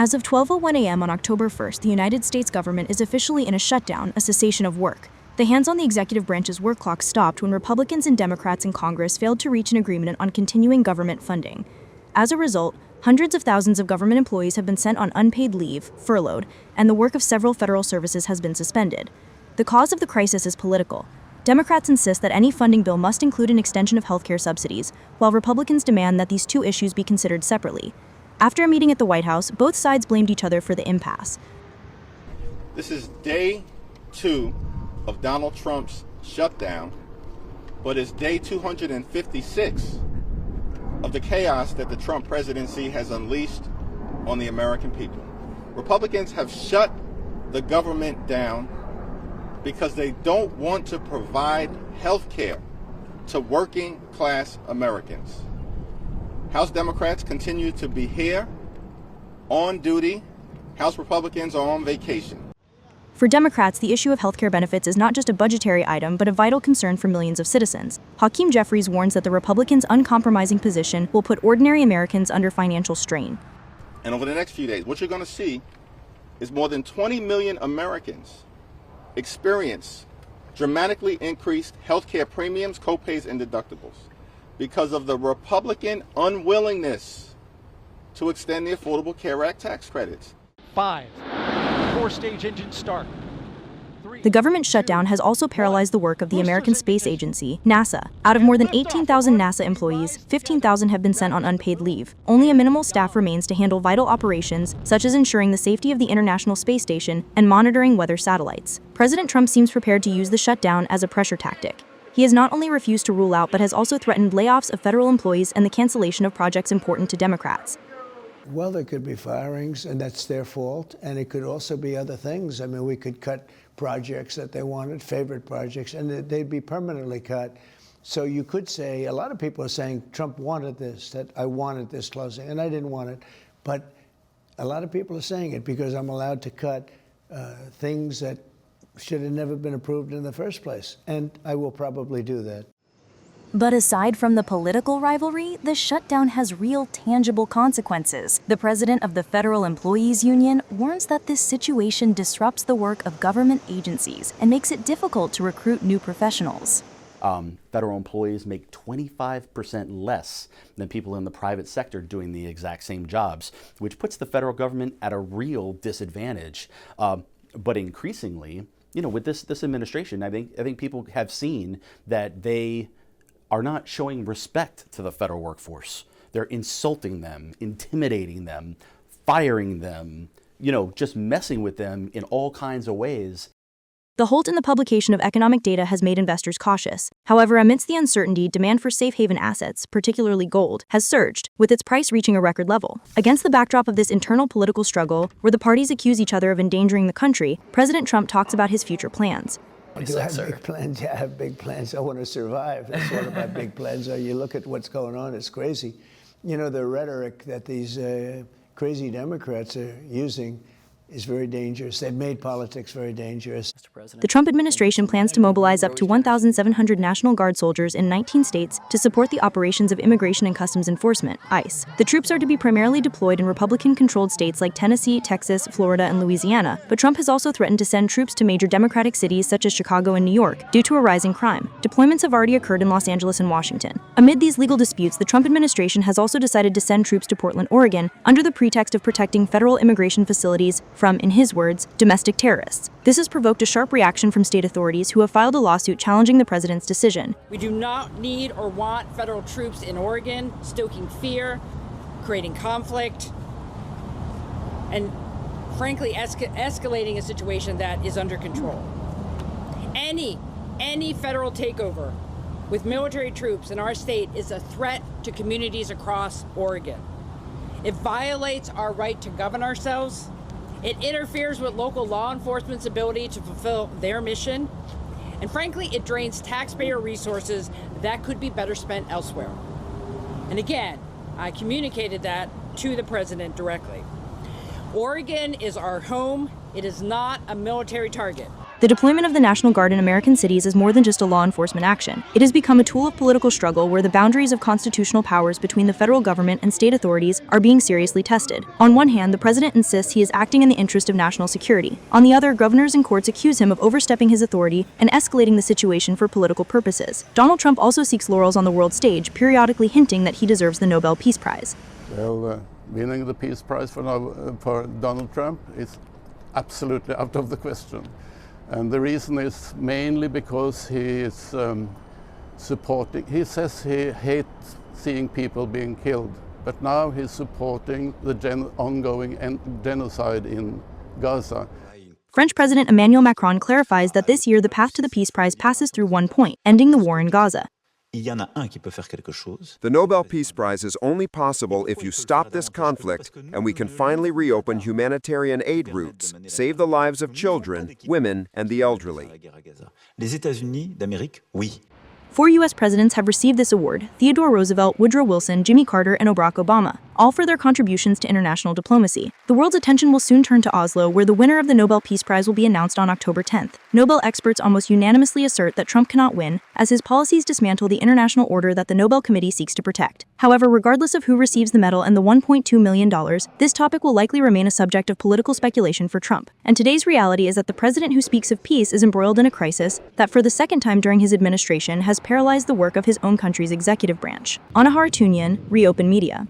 As of 12:01 a.m. on October 1st, the United States government is officially in a shutdown, a cessation of work. The hands on the executive branch's work clock stopped when Republicans and Democrats in Congress failed to reach an agreement on continuing government funding. As a result, hundreds of thousands of government employees have been sent on unpaid leave, furloughed, and the work of several federal services has been suspended. The cause of the crisis is political. Democrats insist that any funding bill must include an extension of healthcare subsidies, while Republicans demand that these two issues be considered separately. After a meeting at the White House, both sides blamed each other for the impasse. This is day 2 of Donald Trump's shutdown, but it's day 256 of the chaos that the Trump presidency has unleashed on the American people. Republicans have shut the government down because they don't want to provide health care to working class Americans. House Democrats continue to be here, on duty. House Republicans are on vacation. For Democrats, the issue of healthcare benefits is not just a budgetary item, but a vital concern for millions of citizens. Hakeem Jeffries warns that the Republicans' uncompromising position will put ordinary Americans under financial strain. And over the next few days, what you're going to see is more than 20 million Americans experience dramatically increased healthcare premiums, copays, and deductibles because of the Republican unwillingness to extend the Affordable Care Act tax credits. 5, 4-stage engine start. 3, The government shutdown has also paralyzed the work of the American Space Agency, NASA. Out of more than 18,000 NASA employees, 15,000 have been sent on unpaid leave. Only a minimal staff remains to handle vital operations, such as ensuring the safety of the International Space Station and monitoring weather satellites. President Trump seems prepared to use the shutdown as a pressure tactic. He has not only refused to rule out, but has also threatened layoffs of federal employees and the cancellation of projects important to Democrats. Well, there could be firings, and that's their fault, and it could also be other things. I mean, we could cut projects that they wanted, favorite projects, and they'd be permanently cut. So you could say, a lot of people are saying, Trump wanted this, that I wanted this closing, and I didn't want it. But a lot of people are saying it because I'm allowed to cut things that should have never been approved in the first place, and I will probably do that. But aside from the political rivalry, the shutdown has real tangible consequences. The president of the Federal Employees Union warns that this situation disrupts the work of government agencies and makes it difficult to recruit new professionals. Federal employees make 25% less than people in the private sector doing the exact same jobs, which puts the federal government at a real disadvantage. But increasingly, with this administration, I think people have seen that they are not showing respect to the federal workforce. They're insulting them, intimidating them, firing them, just messing with them in all kinds of ways. The halt in the publication of economic data has made investors cautious. However, amidst the uncertainty, demand for safe haven assets, particularly gold, has surged, with its price reaching a record level. Against the backdrop of this internal political struggle, where the parties accuse each other of endangering the country, President Trump talks about his future plans. Do I have big plans? Yeah, I have big plans. I want to survive. That's one of my big plans. You look at what's going on, it's crazy. The rhetoric that these crazy Democrats are using is very dangerous. They've made politics very dangerous. The Trump administration plans to mobilize up to 1,700 National Guard soldiers in 19 states to support the operations of Immigration and Customs Enforcement, ICE. The troops are to be primarily deployed in Republican-controlled states like Tennessee, Texas, Florida, and Louisiana, but Trump has also threatened to send troops to major Democratic cities such as Chicago and New York due to a rise in crime. Deployments have already occurred in Los Angeles and Washington. Amid these legal disputes, the Trump administration has also decided to send troops to Portland, Oregon, under the pretext of protecting federal immigration facilities from, in his words, domestic terrorists. This has provoked a sharp reaction from state authorities who have filed a lawsuit challenging the president's decision. We do not need or want federal troops in Oregon stoking fear, creating conflict, and frankly escalating a situation that is under control. Any federal takeover with military troops in our state is a threat to communities across Oregon. It violates our right to govern ourselves. It interferes with local law enforcement's ability to fulfill their mission. And frankly, it drains taxpayer resources that could be better spent elsewhere. And again, I communicated that to the president directly. Oregon is our home. It is not a military target. The deployment of the National Guard in American cities is more than just a law enforcement action. It has become a tool of political struggle where the boundaries of constitutional powers between the federal government and state authorities are being seriously tested. On one hand, the president insists he is acting in the interest of national security. On the other, governors and courts accuse him of overstepping his authority and escalating the situation for political purposes. Donald Trump also seeks laurels on the world stage, periodically hinting that he deserves the Nobel Peace Prize. Well, winning the Peace Prize for Donald Trump is absolutely out of the question. And the reason is mainly because he is supporting, he says he hates seeing people being killed, but now he's supporting the ongoing genocide in Gaza. French President Emmanuel Macron clarifies that this year the path to the Peace Prize passes through one point, ending the war in Gaza. The Nobel Peace Prize is only possible if you stop this conflict and we can finally reopen humanitarian aid routes, save the lives of children, women, and the elderly. 4 U.S. presidents have received this award: Theodore Roosevelt, Woodrow Wilson, Jimmy Carter, and Barack Obama, all for their contributions to international diplomacy. The world's attention will soon turn to Oslo, where the winner of the Nobel Peace Prize will be announced on October 10th. Nobel experts almost unanimously assert that Trump cannot win, as his policies dismantle the international order that the Nobel Committee seeks to protect. However, regardless of who receives the medal and the $1.2 million, this topic will likely remain a subject of political speculation for Trump. And today's reality is that the president who speaks of peace is embroiled in a crisis that, for the second time during his administration, has paralyzed the work of his own country's executive branch. Anahar Tunyan, ReOpen Media.